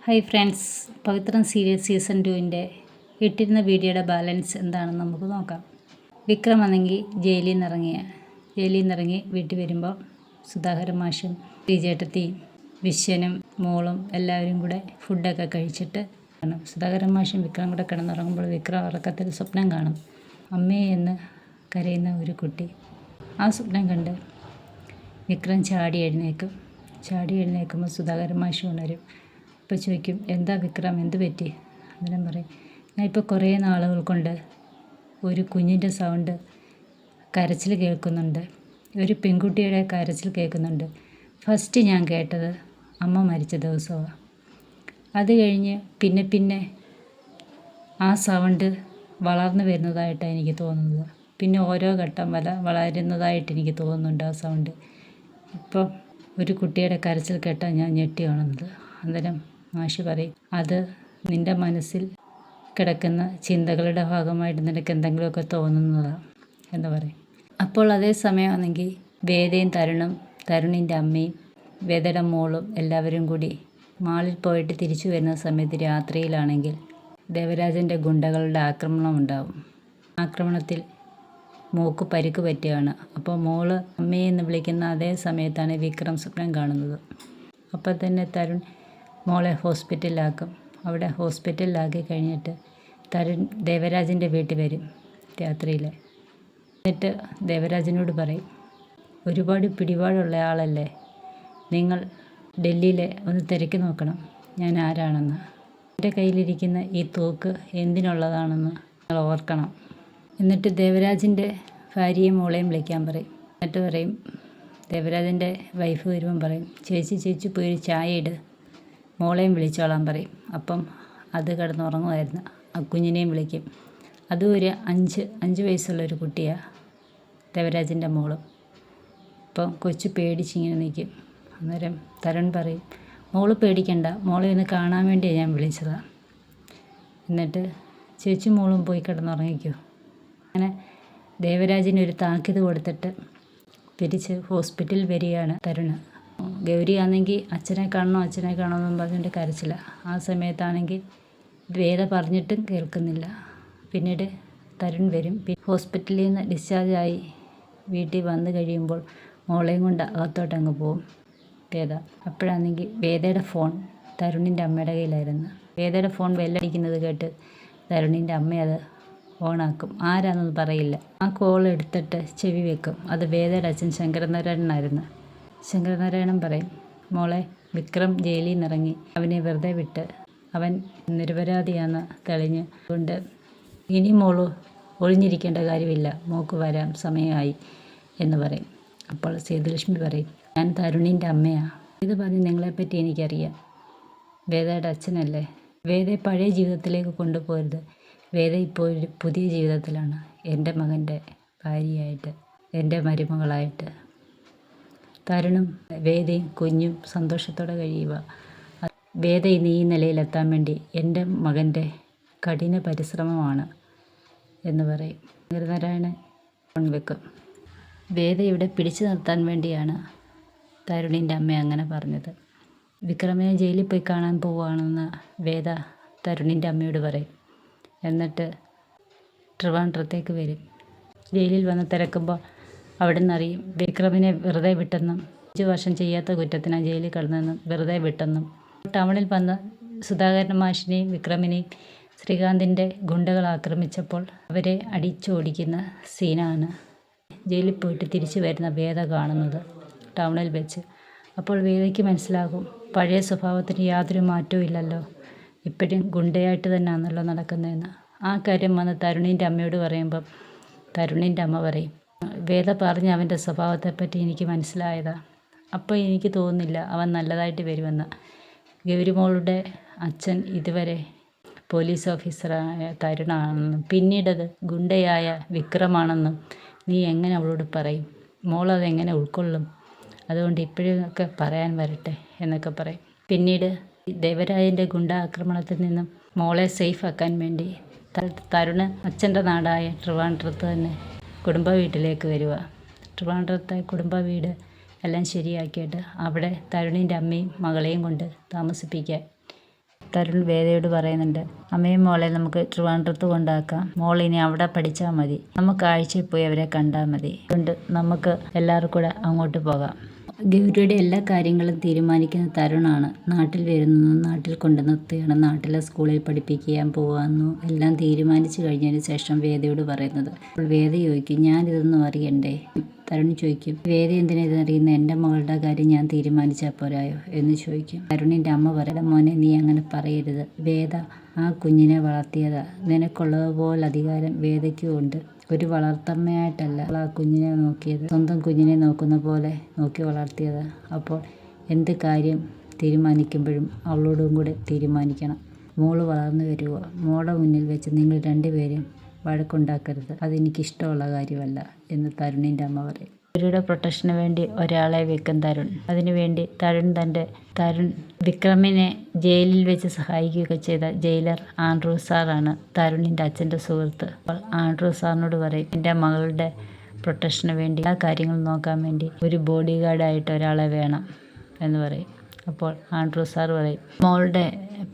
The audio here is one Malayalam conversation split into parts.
ഹായ് ഫ്രണ്ട്സ്, പവിത്രം സീരിയൽ സീസൺ 2 ഇട്ടിരുന്ന വീഡിയോയുടെ ബാലൻസ് എന്താണെന്ന് നമുക്ക് നോക്കാം. വിക്രം ആണെങ്കിൽ ജയിലിൽ നിന്നിറങ്ങി വീട്ടിൽ വരുമ്പോൾ സുധാകരൻ മാഷും ശ്രീചേട്ടത്തിയും വിശ്വനും മോളും എല്ലാവരും കൂടെ ഫുഡൊക്കെ കഴിച്ചിട്ട് സുധാകരൻ മാഷും വിക്രം കൂടെ കിടന്നുറങ്ങുമ്പോൾ വിക്രം ഉറക്കത്തിൽ സ്വപ്നം കാണും. അമ്മേ എന്ന് കരയുന്ന ഒരു കുട്ടി. ആ സ്വപ്നം കണ്ട് വിക്രം ചാടി എഴുന്നേൽക്കുമ്പോൾ സുധാകരൻ മാഷ് ഉണരും. ഇപ്പോൾ ചോദിക്കും, എന്താ വിക്രം, എന്ത് പറ്റി? അന്നേരം പറയും, ഞാൻ ഇപ്പോൾ കുറേ നാളുകൾ കൊണ്ട് ഒരു കുഞ്ഞിൻ്റെ സൗണ്ട് കരച്ചിൽ കേൾക്കുന്നുണ്ട്, ഒരു പെൺകുട്ടിയുടെ കരച്ചിൽ കേൾക്കുന്നുണ്ട്. ഫസ്റ്റ് ഞാൻ കേട്ടത് അമ്മ മരിച്ച ദിവസമാണ്. അത് കഴിഞ്ഞ് പിന്നെ ആ സൗണ്ട് വളർന്നു വരുന്നതായിട്ടാണ് എനിക്ക് തോന്നുന്നത്. പിന്നെ ഓരോ ഘട്ടം വളരുന്നതായിട്ട് എനിക്ക് തോന്നുന്നുണ്ട് ആ സൗണ്ട്. ഇപ്പോൾ ഒരു കുട്ടിയുടെ കരച്ചിൽ കേട്ടാൽ ഞാൻ ഞെട്ടി ഉണർന്നത്. അന്നേരം മാഷി പറയും, അത് നിൻ്റെ മനസ്സിൽ കിടക്കുന്ന ചിന്തകളുടെ ഭാഗമായിട്ട് നിനക്ക് എന്തെങ്കിലുമൊക്കെ തോന്നുന്നതാണ് എന്ന് പറയും. അപ്പോൾ അതേ സമയമാണെങ്കിൽ വേദയും തരുണിൻ്റെ അമ്മയും വേദയുടെ മോളും എല്ലാവരും കൂടി മാളിൽ പോയിട്ട് തിരിച്ചു വരുന്ന സമയത്ത് രാത്രിയിലാണെങ്കിൽ ദേവരാജൻ്റെ ഗുണ്ടകളുടെ ആക്രമണം ഉണ്ടാവും. ആക്രമണത്തിൽ മോൾക്ക് പരിക്ക് പറ്റുകയാണ്. അപ്പോൾ മോള് അമ്മയെന്ന് വിളിക്കുന്ന അതേ സമയത്താണ് വിക്രം സ്വപ്നം കാണുന്നത്. അപ്പോൾ തന്നെ തരുൺ മോളെ ഹോസ്പിറ്റലിലാക്കും. അവിടെ ഹോസ്പിറ്റലിലാക്കി കഴിഞ്ഞിട്ട് തരുൺ ദേവരാജൻ്റെ വീട്ടിൽ വരും രാത്രിയിൽ. എന്നിട്ട് ദേവരാജനോട് പറയും, ഒരുപാട് പിടിപാടുള്ള ആളല്ലേ, നിങ്ങൾ ഡൽഹിയിലെ ഒന്ന് തിരക്കി നോക്കണം ഞാൻ ആരാണെന്ന്. എൻ്റെ കയ്യിലിരിക്കുന്ന ഈ തോക്ക് എന്തിനുള്ളതാണെന്ന് നിങ്ങൾ ഓർക്കണം. എന്നിട്ട് ദേവരാജൻ്റെ ഭാര്യയും മോളെയും വിളിക്കാൻ പറയും. എന്നിട്ട് പറയും, ദേവരാജൻ്റെ വൈഫ് വരുമ്പം പറയും, ചേച്ചി പോയി ഒരു ചായ ഇട്, മോളെയും വിളിച്ചോളാൻ പറയും. അപ്പം അത് കിടന്നുറങ്ങുമായിരുന്നു. ആ കുഞ്ഞിനെയും വിളിക്കും. അതും ഒരു അഞ്ച് വയസ്സുള്ളൊരു കുട്ടിയാണ് ദേവരാജൻ്റെ മോളും. അപ്പം കൊച്ചു പേടിച്ചിങ്ങനെ നിൽക്കും. അന്നേരം തരുൺ പറയും, മോള് പേടിക്കണ്ട, മോളെ ഒന്ന് കാണാൻ വേണ്ടിയാണ് ഞാൻ വിളിച്ചതാണ്. എന്നിട്ട് ചേച്ചി മോളും പോയി കിടന്നുറങ്ങിക്കോ. അങ്ങനെ ദേവരാജിന് ഒരു താക്കീത് കൊടുത്തിട്ട് തിരിച്ച് ഹോസ്പിറ്റലിൽ വരികയാണ് തരുണ്. ഗൗരിയാണെങ്കിൽ അച്ഛനെ കാണണമെന്നും പറഞ്ഞിട്ട് കരച്ചില്ല. ആ സമയത്താണെങ്കിൽ വേദ പറഞ്ഞിട്ടും കേൾക്കുന്നില്ല. പിന്നീട് തരുൺ വരും. ഹോസ്പിറ്റലിൽ നിന്ന് ഡിസ്ചാർജായി വീട്ടിൽ വന്നു കഴിയുമ്പോൾ മോളെയും കൊണ്ട് അകത്തോട്ടങ്ങ് പോവും വേദ. അപ്പോഴാണെങ്കിൽ വേദയുടെ ഫോൺ തരുണിൻ്റെ അമ്മയുടെ കയ്യിലായിരുന്നു. വേദയുടെ ഫോൺ ബെല്ലടിക്കുന്നത് കേട്ട് തരുണിൻ്റെ അമ്മ അത് ഓണാക്കും. ആരാണെന്ന് പറയില്ല. ആ കോൾ എടുത്തിട്ട് ചെവി വെക്കും. അത് വേദയുടെ അച്ഛൻ ശങ്കരനാരായണനായിരുന്നു. ശങ്കരനാരായണൻ പറയും, മോളെ, വിക്രം ജയിലിൽ നിന്നിറങ്ങി, അവനെ വെറുതെ വിട്ട്, അവൻ നിരപരാധിയാണെന്ന് തെളിഞ്ഞ് കൊണ്ട് ഇനി മോള് ഒളിഞ്ഞിരിക്കേണ്ട കാര്യമില്ല, മോൾക്ക് വരാം, സമയമായി എന്ന് പറയും. അപ്പോൾ സേതുലക്ഷ്മി പറയും, ഞാൻ തരുണിൻ്റെ അമ്മയാണ്. ഇത് പറഞ്ഞ് നിങ്ങളെപ്പറ്റി എനിക്കറിയാം, വേദയുടെ അച്ഛനല്ലേ. വേദയെ പഴയ ജീവിതത്തിലേക്ക് കൊണ്ടുപോകരുത്. വേദ ഇപ്പോൾ ഒരു പുതിയ ജീവിതത്തിലാണ്, എൻ്റെ മകൻ്റെ ഭാര്യയായിട്ട്, എൻ്റെ മരുമകളായിട്ട്. തരുണും വേദയും കുഞ്ഞും സന്തോഷത്തോടെ കഴിയുക. വേദ ഇന്ന് ഈ നിലയിലെത്താൻ വേണ്ടി എൻ്റെ മകൻ്റെ കഠിന പരിശ്രമമാണ് എന്ന് പറയും. ശങ്കരനാരായണൻ ഫോൺ വെക്കും. വേദ ഇവിടെ പിടിച്ചു നിർത്താൻ വേണ്ടിയാണ് തരുണിൻ്റെ അമ്മ അങ്ങനെ പറഞ്ഞത്. വിക്രമിനെ ജയിലിൽ പോയി കാണാൻ പോവുകയാണെന്ന് വേദ തരുണിൻ്റെ അമ്മയോട് പറയും. എന്നിട്ട് ട്രിവാൻഡ്രത്തേക്ക് വരും. ജയിലിൽ വന്ന് തിരക്കുമ്പോൾ അവിടെ നിന്നറിയും വിക്രമിനെ വെറുതെ വിട്ടെന്നും 5 വർഷം ചെയ്യാത്ത കുറ്റത്തിനാണ് ജയിലിൽ കിടന്നെന്നും വെറുതെ വിട്ടെന്നും. ടൗണിൽ വന്ന് സുധാകരൻ മാഷിനെയും വിക്രമിനെയും ശ്രീകാന്തിൻ്റെ ഗുണ്ടകൾ ആക്രമിച്ചപ്പോൾ അവരെ അടിച്ചോടിക്കുന്ന സീനാണ് ജയിലിൽ പോയിട്ട് തിരിച്ചു വരുന്ന വേദ കാണുന്നത് ടൗണിൽ വെച്ച്. അപ്പോൾ വേദയ്ക്ക് മനസ്സിലാകും, പഴയ സ്വഭാവത്തിന് യാതൊരു മാറ്റവും ഇല്ലല്ലോ, ഇപ്പോഴും ഗുണ്ടയായിട്ട് തന്നെയാണല്ലോ നടക്കുന്നതെന്ന്. ആ കാര്യം വന്ന് തരുണിൻ്റെ അമ്മയോട് പറയുമ്പം തരുണിൻ്റെ അമ്മ പറയും, വേദ പറഞ്ഞ അവൻ്റെ സ്വഭാവത്തെപ്പറ്റി എനിക്ക് മനസ്സിലായതാണ്. അപ്പോൾ എനിക്ക് തോന്നുന്നില്ല അവൻ നല്ലതായിട്ട് വരുമെന്ന്. ഗൗരിമോളുടെ അച്ഛൻ ഇതുവരെ പോലീസ് ഓഫീസറായ തരുണാണെന്നും പിന്നീടത് ഗുണ്ടയായ വിക്രമാണെന്നും നീ എങ്ങനെ അവളോട് പറയും? മോളതെങ്ങനെ ഉൾക്കൊള്ളും? അതുകൊണ്ട് ഇപ്പോഴൊക്കെ പറയാൻ വരട്ടെ എന്നൊക്കെ പറയും. പിന്നീട് ദേവരാജൻ്റെ ഗുണ്ട ആക്രമണത്തിൽ നിന്നും മോളെ സേഫ് ആക്കാൻ വേണ്ടി തരുണ് അച്ഛൻ്റെ നാടായ ട്രിവാൻഡ്രത്ത് തന്നെ കുടുംബ വീട്ടിലേക്ക് വരിക. ട്രിവാൻഡ്രത്തെ കുടുംബ വീട് എല്ലാം ശരിയാക്കിയിട്ട് അവിടെ തരുണിൻ്റെ അമ്മയും മകളെയും കൊണ്ട് താമസിപ്പിക്കാൻ തരുൺ വേദയോട് പറയുന്നുണ്ട്, അമ്മയും മോളെ നമുക്ക് ട്രിവാൻഡ്രത്ത് കൊണ്ടാക്കാം, മോൾ ഇനി അവിടെ പഠിച്ചാൽ മതി, നമുക്ക് ആഴ്ചയിൽ പോയി അവരെ കണ്ടാൽ മതി, അതുകൊണ്ട് നമുക്ക് എല്ലാവർക്കും കൂടെ അങ്ങോട്ട് പോകാം. ഗൗരിയുടെ എല്ലാ കാര്യങ്ങളും തീരുമാനിക്കുന്ന തരുണാണ്. നാട്ടിൽ വരുന്നു, നാട്ടിൽ കൊണ്ടു നിർത്തുകയാണ്, നാട്ടിലെ സ്കൂളിൽ പഠിപ്പിക്കാൻ പോകാമെന്നു എല്ലാം തീരുമാനിച്ചു കഴിഞ്ഞതിന് ശേഷം വേദയോട് പറയുന്നത്. അപ്പോൾ വേദ ചോദിക്കും, ഞാനിതൊന്നും അറിയണ്ടേ? തരുൺ ചോദിക്കും, വേദ എന്തിനാ ഇതറിയുന്നത്? എൻ്റെ മകളുടെ കാര്യം ഞാൻ തീരുമാനിച്ചാൽ പോരായോ എന്ന് ചോദിക്കും. തരുണിൻ്റെ അമ്മ പറയല, മോനെ നീ അങ്ങനെ പറയരുത്, വേദ ആ കുഞ്ഞിനെ വളർത്തിയതാ, നിനക്കുള്ളതുപോലെ അധികാരം വേദയ്ക്കും ഉണ്ട്. ഒരു വളർത്തമ്മയായിട്ടല്ല ആ കുഞ്ഞിനെ നോക്കിയത്, സ്വന്തം കുഞ്ഞിനെ നോക്കുന്ന പോലെ നോക്കി വളർത്തിയത്. അപ്പോൾ എന്ത് കാര്യം തീരുമാനിക്കുമ്പോഴും അവളോടും കൂടെ തീരുമാനിക്കണം. മോള് വളർന്നു വരുക, മോളുടെ മുന്നിൽ വെച്ച് നിങ്ങൾ രണ്ടുപേരും വഴക്കുണ്ടാക്കരുത്, അതെനിക്കിഷ്ടമുള്ള കാര്യമല്ല എന്ന് തരുണിൻ്റെ അമ്മ പറയും. ഗൗരിയുടെ പ്രൊട്ടക്ഷന് വേണ്ടി ഒരാളെ വെക്കും തരുൺ. അതിനുവേണ്ടി തരുൺ വിക്രമിനെ ജയിലിൽ വെച്ച് സഹായിക്കുകയൊക്കെ ചെയ്ത ജയിലർ ആൻഡ്രൂ സാറാണ് തരുണിൻ്റെ അച്ഛൻ്റെ സുഹൃത്ത്. അപ്പോൾ ആൻഡ്രൂ സാറിനോട് പറയും, എൻ്റെ മകളുടെ പ്രൊട്ടക്ഷന് വേണ്ടി ആ കാര്യങ്ങൾ നോക്കാൻ വേണ്ടി ഒരു ബോഡി ഗാർഡായിട്ട് ഒരാളെ വേണം എന്ന് പറയും. അപ്പോൾ ആൻഡ്രൂ സാർ പറയും, മോളുടെ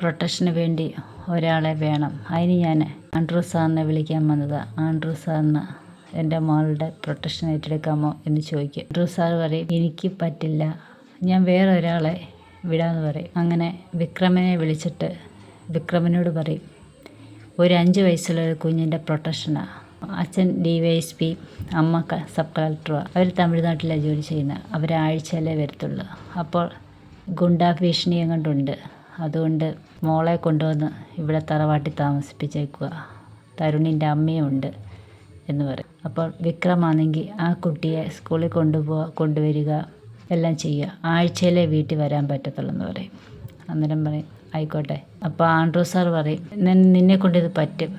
പ്രൊട്ടക്ഷന് വേണ്ടി ഒരാളെ വേണം, അതിന് ഞാൻ ആൻഡ്രൂ സാറിനെ വിളിക്കാൻ വന്നത്. ആൻഡ്രൂ സാറിന് എൻ്റെ മോളുടെ പ്രൊട്ടക്ഷൻ ഏറ്റെടുക്കാമോ എന്ന് ചോദിക്കും. ആൻഡ്രൂ സാർ പറയും, എനിക്ക് പറ്റില്ല, ഞാൻ വേറെ ഒരാളെ വിടാമെന്ന് പറയും. അങ്ങനെ വിക്രമിനെ വിളിച്ചിട്ട് വിക്രമിനോട് പറയും, ഒരു 5 വയസ്സുള്ള ഒരു കുഞ്ഞിൻ്റെ പ്രൊട്ടക്ഷനാണ്. അച്ഛൻ DYSP, അമ്മ സബ് കളക്ടറാണ്. അവർ തമിഴ്നാട്ടിലാണ് ജോലി ചെയ്യുന്നത്. അവരാഴ്ചയിലേ വരത്തുള്ളൂ. അപ്പോൾ ഗുണ്ടാ ഭീഷണിയും കൊണ്ടുണ്ട്, അതുകൊണ്ട് മോളെ കൊണ്ടുവന്ന് ഇവിടെ തറവാട്ടിൽ താമസിപ്പിച്ചേക്കുക, തരുണിൻ്റെ അമ്മയും ഉണ്ട് എന്ന് പറയും. അപ്പോൾ വിക്രമാണെങ്കിൽ ആ കുട്ടിയെ സ്കൂളിൽ കൊണ്ടുവരിക എല്ലാം ചെയ്യുക, ആഴ്ചയിലേ വീട്ടിൽ വരാൻ പറ്റത്തുള്ളൂ എന്ന് പറയും. അന്നേരം പറയും, ആയിക്കോട്ടെ. അപ്പോൾ ആൻഡ്രൂ സാർ പറയും, നിന്നെ കൊണ്ടിത് പറ്റും,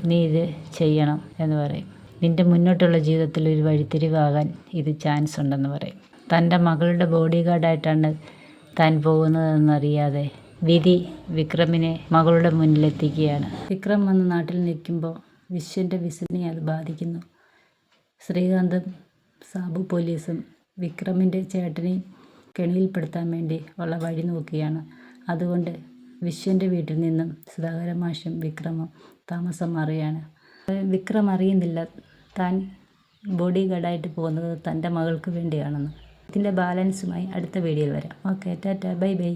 നീ ഇത് ചെയ്യണം എന്ന് പറയും. നിൻ്റെ മുന്നോട്ടുള്ള ജീവിതത്തിൽ ഒരു വഴിത്തിരിവാകാൻ ഇത് ചാൻസ് ഉണ്ടെന്ന് പറയും. തൻ്റെ മകളുടെ ബോഡി ഗാർഡായിട്ടാണ് താൻ പോകുന്നതെന്നറിയാതെ വിധി വിക്രമിനെ മകളുടെ മുന്നിലെത്തിക്കുകയാണ്. വിക്രം വന്ന് നാട്ടിൽ നിൽക്കുമ്പോൾ വിശ്വൻ്റെ വിസിലിനെ അത് ബാധിക്കുന്നു. ശ്രീകാന്തും സാബു പോലീസും വിക്രമിൻ്റെ ചേട്ടനെയും കെണിയിൽപ്പെടുത്താൻ വേണ്ടി ഉള്ള വഴി നോക്കുകയാണ്. അതുകൊണ്ട് വിശ്വൻ്റെ വീട്ടിൽ നിന്നും സുധാകര മാഷും വിക്രമും താമസം മാറുകയാണ്. വിക്രം അറിയുന്നില്ല താൻ ബോഡി ഗാർഡായിട്ട് പോകുന്നത് തൻ്റെ മകൾക്ക് വേണ്ടിയാണെന്ന്. ഇതിൻ്റെ ബാലൻസുമായി അടുത്ത വീഡിയോയിൽ വരാം. Okay, Tata, bye bye.